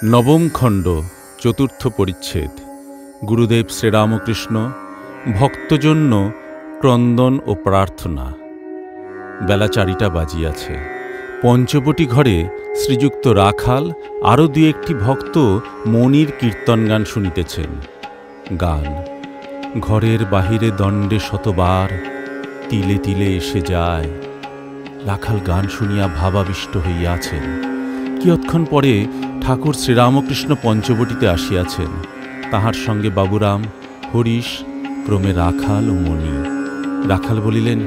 নবম খণ্ড, চতুর্থ পরিচ্ছেদ। গুরুদেব শ্রীরামকৃষ্ণ ভক্তজন্য ক্রন্দন ও প্রার্থনা। বেলা 4টা বাজিয়াছে। পঞ্চবটী ঘরে শ্রীযুক্ত রাখাল আরও 2-1টি ভক্ত মণির কীর্তন গান শুনিতেছেন। গান: ঘরের বাহিরে দণ্ডে শতবার, তিলে তিলে এসে যায়। রাখাল গান শুনিয়া ভাবাবিষ্ট হইয়াছেন। কিয়ৎক্ষণ পরে ঠাকুর শ্রীরামকৃষ্ণ পঞ্চবটিতে আসিয়াছেন। তাহার সঙ্গে বাবুরাম, হরিশ, ক্রমে রাখাল ও মণি। রাখাল বলিলেন,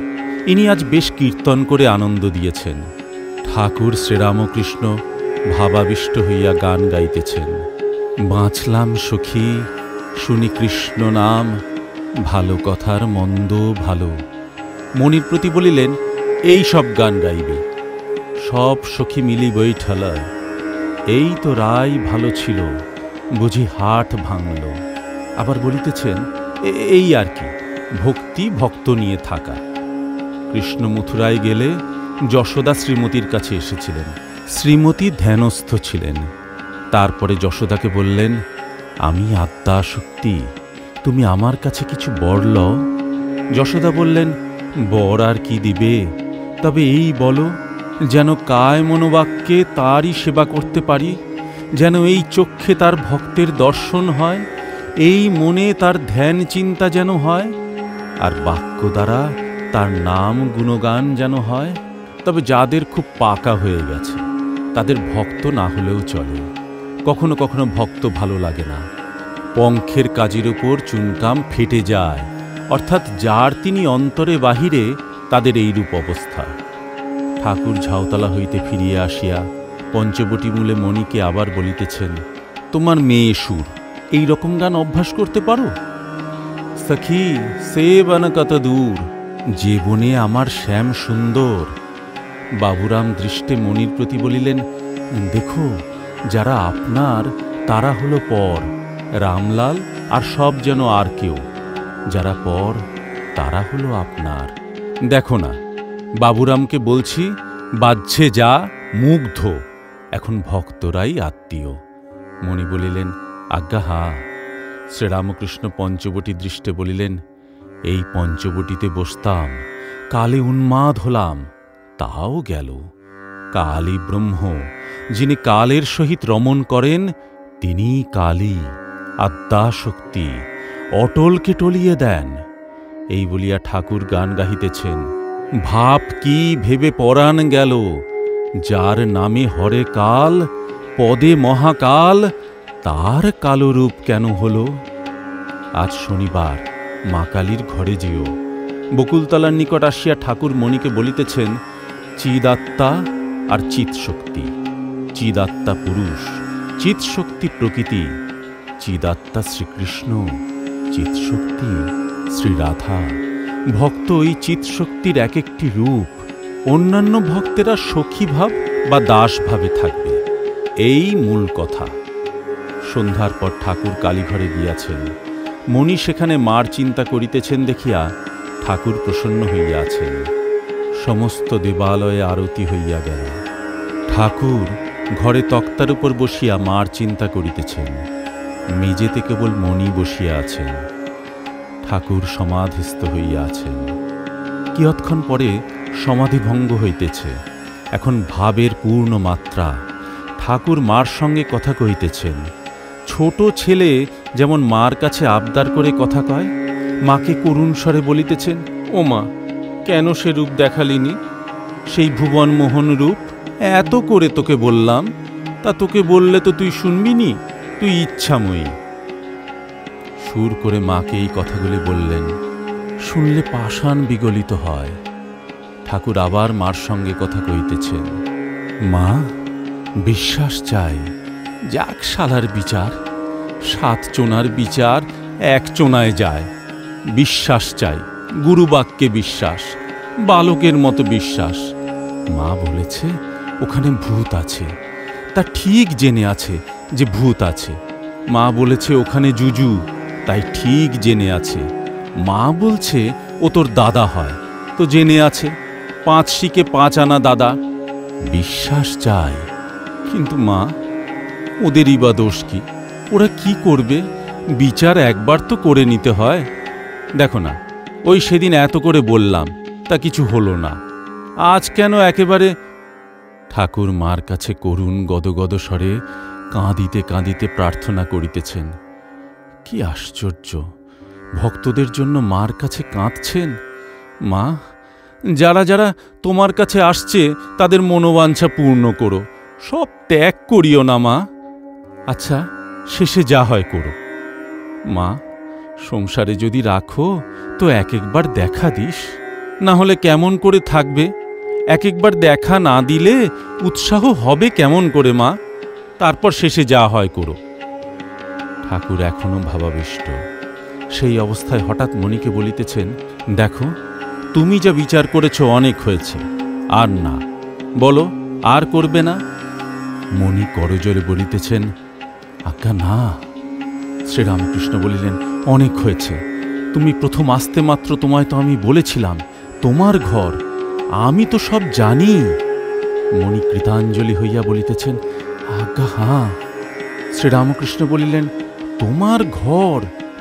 ইনি আজ বেশ কীর্তন করে আনন্দ দিয়েছেন। ঠাকুর শ্রীরামকৃষ্ণ ভাবাবিষ্ট হইয়া গান গাইতেছেন। বাঁচলাম সখী, শুনি কৃষ্ণ নাম, ভালো কথার মন্দ ভালো। মণির প্রতি বলিলেন, এই সব গান গাইবে, সব সখী মিলি বৈঠালায়। এই তো রায় ভালো ছিল, বুঝি হাট ভাঙল। আবার বলিতেছেন, এই আর কি, ভক্তি ভক্ত নিয়ে থাকা। কৃষ্ণ মথুরায় গেলে যশোদা শ্রীমতীর কাছে এসেছিলেন। শ্রীমতী ধ্যানস্থ ছিলেন। তারপরে যশোদাকে বললেন, আমি আদ্যাশক্তি, তুমি আমার কাছে কিছু বর লও। যশোদা বললেন, বর আর কি দিবে, তবে এই বলো, যেন কায় মনোবাক্যে তারই সেবা করতে পারি, যেন এই চক্ষে তার ভক্তের দর্শন হয়, এই মনে তার ধ্যান চিন্তা যেন হয়, আর বাক্য দ্বারা তার নাম গুণগান যেন হয়। তবে যাদের খুব পাকা হয়ে গেছে তাদের ভক্ত না হলেও চলে। কখনো কখনো ভক্ত ভালো লাগে না। পঙ্খের কাজের উপর চুনকাম ফেটে যায়, অর্থাৎ যার তিনি অন্তরে বাহিরে, তাদের এইরূপ অবস্থা। ঠাকুর ঝাউতলা হইতে ফিরিয়া আসিয়া পঞ্চবটী মূলে মণিকে আবার বলিতেছেন, তোমার মেয়ে সুর, এই রকম গান অভ্যাস করতে পারো? সখী সে বন কত দূর, যে বনে আমার শ্যাম সুন্দর। বাবুরাম দৃষ্টে মণির প্রতি বলিলেন, দেখো, যারা আপনার তারা হলো পর, রামলাল আর সব যেন আর কেউ। যারা পর তারা হলো আপনার। দেখো না, বাবুরামকে বলছি, বাজছে যা, মুগ্ধ, এখন ভক্তরাই আত্মীয়। মণি বলিলেন, আজ্ঞা হা। শ্রীরামকৃষ্ণ পঞ্চবটী দৃষ্টে বলিলেন, এই পঞ্চবটিতে বসতাম, কালে উন্মাদ হলাম, তাও গেল। কালই ব্রহ্ম, যিনি কালের সহিত রমণ করেন, তিনিই কালী, আদ্যাশক্তি, অটলকে টলিয়ে দেন। এই বলিয়া ঠাকুর গান গাহিতেছেন, ভাব কি ভেবে পরাণ গেল, যার নামে হরে কাল, পদে মহাকাল, তার কালো রূপ কেন হলো। আজ শনিবার, মা কালীর ঘরে যেও। বকুলতলার নিকট আসিয়া ঠাকুর মণিকে বলিতেছেন, চিদাত্মা আর চিৎশক্তি। চিদাত্মা পুরুষ, চিৎশক্তি প্রকৃতি। চিদাত্মা শ্রীকৃষ্ণ, চিৎশক্তি শ্রীরাধা। ভক্ত এই চিৎশক্তির এক একটি রূপ। অন্যান্য ভক্তেরা সখীভাব বা দাসভাবে থাকবে, এই মূল কথা। সন্ধ্যার পর ঠাকুর কালীঘরে গিয়াছেন। মণি সেখানে মার চিন্তা করিতেছেন দেখিয়া ঠাকুর প্রসন্ন হইয়াছেন। সমস্ত দেবালয়ে আরতি হইয়া গেল। ঠাকুর ঘরে তক্তার উপর বসিয়া মার চিন্তা করিতেছেন। মেজেতে কেবল মণি বসিয়া আছেন। ঠাকুর সমাধিস্থ হইয়া আছেন। কিয়ৎক্ষণ পরে সমাধিভঙ্গ হইতেছে। এখন ভাবের পূর্ণ মাত্রা। ঠাকুর মার সঙ্গে কথা কহিতেছেন। ছোট ছেলে যেমন মার কাছে আবদার করে কথা কয়, মাকে করুণ স্বরে বলিতেছেন, ও মা, কেন সে রূপ দেখালিনি, সেই ভুবনমোহন রূপ? এত করে তোকে বললাম, তা তোকে বললে তো তুই শুনবি নি, তুই ইচ্ছাময়ী। সুর করে মাকে এই কথাগুলি বললেন। শুনলে পাষাণ বিগলিত হয়। ঠাকুর আবার মার সঙ্গে কথা কইতেছেন, মা, বিশ্বাস চাই, যাক শালার বিচার, 7 চোনার বিচার 1 চোনায় যায়। বিশ্বাস চাই, গুরুবাক্যে বিশ্বাস, বালকের মতো বিশ্বাস। মা বলেছে ওখানে ভূত আছে, তা ঠিক জেনে আছে যে ভূত আছে। মা বলেছে ওখানে জুজু, তাই ঠিক জেনে আছে। মা বলছে ও তোর দাদা হয়, তো জেনে আছে 5 শিকে 5 আনা দাদা। বিশ্বাস চাই, কিন্তু মা, ওদেরই বা দোষ কি? ওরা কি করবে? বিচার একবার তো করে নিতে হয়। দেখো না, ওই সেদিন এত করে বললাম, তা কিছু হলো না, আজ কেন একেবারে? ঠাকুর মার কাছে করুণ গদগদ স্বরে কাঁদিতে কাঁদিতে প্রার্থনা করিতেছেন। কি আশ্চর্য! ভক্তদের জন্য মার কাছে কাঁদছেন। মা, যারা যারা তোমার কাছে আসছে তাদের মনোবাঞ্ছা পূর্ণ করো, সব ত্যাগ করিও না মা। আচ্ছা, শেষে যা হয় করো। মা, সংসারে যদি রাখো তো এক একবার দেখা দিস, না হলে কেমন করে থাকবে? এক একবার দেখা না দিলে উৎসাহ হবে কেমন করে মা? তারপর শেষে যা হয় করো। ঠাকুর এখনো ভাবাবিষ্ট। সেই অবস্থায় হঠাৎ মণিকে বলিতেছেন, দেখো, তুমি যা বিচার করেছ অনেক হয়েছে, আর না। বলো, আর করবে না? মণি করজোরে বলিতেছেন, আজ্ঞা না। শ্রীরামকৃষ্ণ বলিলেন, অনেক হয়েছে। তুমি প্রথম আসতে মাত্র তোমায় তো আমি বলেছিলাম, তোমার ঘর, আমি তো সব জানি। মণি কৃতাঞ্জলি হইয়া বলিতেছেন, আজ্ঞা হাঁ। শ্রীরামকৃষ্ণ বলিলেন, তোমার ঘর?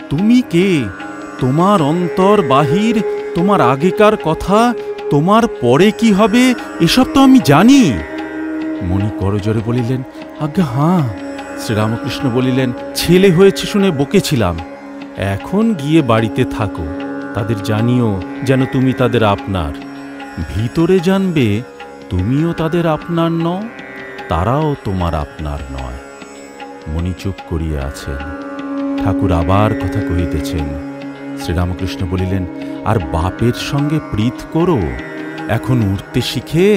তুমি কে? তোমার অন্তর বাহির, তোমার আগেকার কথা, তোমার পরে কি হবে, এসব তো আমি জানি। মণি করজোরে বলিলেন, আজ্ঞা হাঁ। শ্রীরামকৃষ্ণ বলিলেন, ছেলে হয়েছে শুনে বকেছিলাম, এখন গিয়ে বাড়িতে থাকো, তাদের জানিও যেন তুমি তাদের আপনার। ভিতরে জানবে তুমিও তাদের আপনার নও, তারাও তোমার আপনার নয়। মণি চুপ করিয়া আছেন। ঠাকুর আবার কথা কহিতেছেন। শ্রীরামকৃষ্ণ বলিলেন, আর বাপের সঙ্গে প্রীত করো। এখন উঠতে শিখে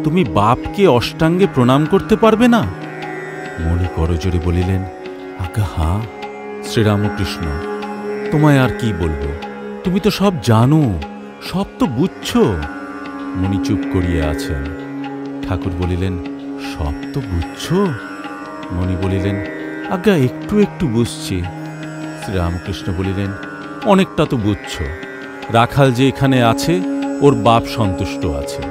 তুমি বাপকে অষ্টাঙ্গে প্রণাম করতে পারবে না? মণি করজোরে বলিলেন, আজ্ঞা হাঁ। শ্রীরামকৃষ্ণ, তোমায় আর কি বলবো? তুমি তো সব জানো, সব তো বুঝছ। মণি চুপ করিয়া আছেন। ঠাকুর বলিলেন, সব তো বুঝছ? মণি বলিলেন, আজ্ঞা একটু একটু বুঝছি। শ্রীরামকৃষ্ণ বলিলেন, অনেকটা তো বুঝছ। রাখাল যে এখানে আছে, ওর বাপ সন্তুষ্ট আছে।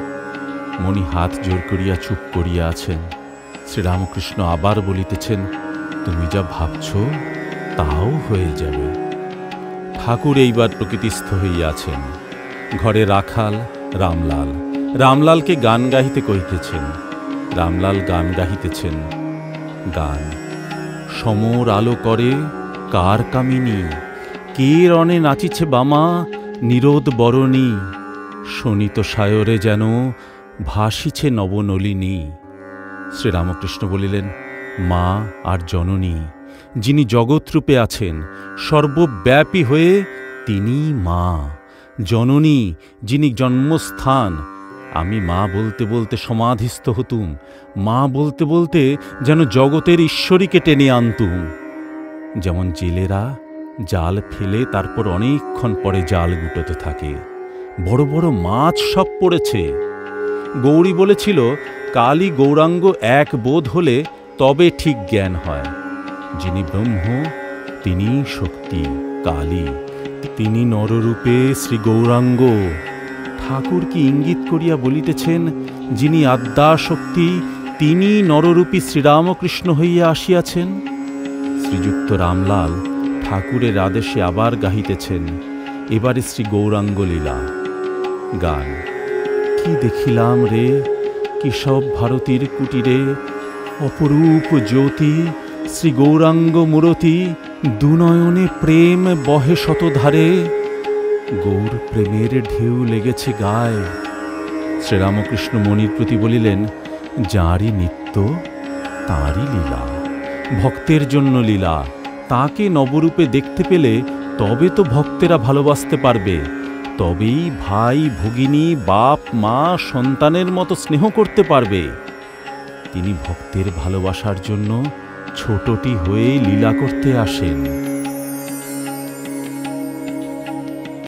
মণি হাত জোর করিয়া চুপ করিয়া আছেন। শ্রীরামকৃষ্ণ আবার বলিতেছেন, তুমি যা ভাবছ তাও হয়ে যাবে। ঠাকুর এইবার প্রকৃতিস্থ হইয়াছেন। ঘরে রাখাল রামলাল। রামলালকে গান গাহিতে কহিতেছেন। রামলাল গান গাহিতেছেন। গান, সমর আলো করে কার কামিনী, কে রণে নাচিছে বামা নিরোদ বরণী, শোনিত সায়রে যেন ভাসিছে নবনলিনী। শ্রীরামকৃষ্ণ বলিলেন, মা আর জননী, যিনি জগৎরূপে আছেন, সর্বব্যাপী হয়ে তিনি মা। জননী, যিনি জন্মস্থান। আমি মা বলতে বলতে সমাধিস্থ হতুম, মা বলতে বলতে যেন জগতের ঈশ্বরীকে টেনে আনতুম। যেমন জেলেরা জাল ফেলে তারপর অনেকক্ষণ পরে জাল গুটোতে থাকে, বড় বড় মাছ সব পড়েছে। গৌরী বলেছিল, কালী গৌরাঙ্গ এক বোধ হলে তবে ঠিক জ্ঞান হয়। যিনি ব্রহ্ম তিনি শক্তি কালী, তিনি নররূপে শ্রী গৌরাঙ্গ। ঠাকুর কি ইঙ্গিত করিয়া বলিতেছেন, যিনি আদ্যা শক্তি তিনি নররূপী শ্রীরামকৃষ্ণ হইয়া আসিয়াছেন। শ্রীযুক্ত রামলাল ঠাকুরের আদেশে আবার গাহিতেছেন, এবারে শ্রী গৌরাঙ্গ লীলা। গান, কি দেখিলাম রে কেশব ভারতীর কুটিরে, অপরূপ জ্যোতি শ্রী গৌরাঙ্গ মূরতি, দুনয়নে প্রেম বহে শতধারে, গৌর প্রেমের ঢেউ লেগেছে গায়ে। শ্রীরামকৃষ্ণ মণির প্রতি বলিলেন, যাঁরই নিত্য তাঁরই লীলা, ভক্তের জন্য লীলা। তাকে নবরূপে দেখতে পেলে তবে তো ভক্তেরা ভালোবাসতে পারবে, তবেই ভাই ভগিনী বাপ মা সন্তানের মতো স্নেহ করতে পারবে। তিনি ভক্তের ভালোবাসার জন্য ছোটটি হয়ে লীলা করতে আসেন।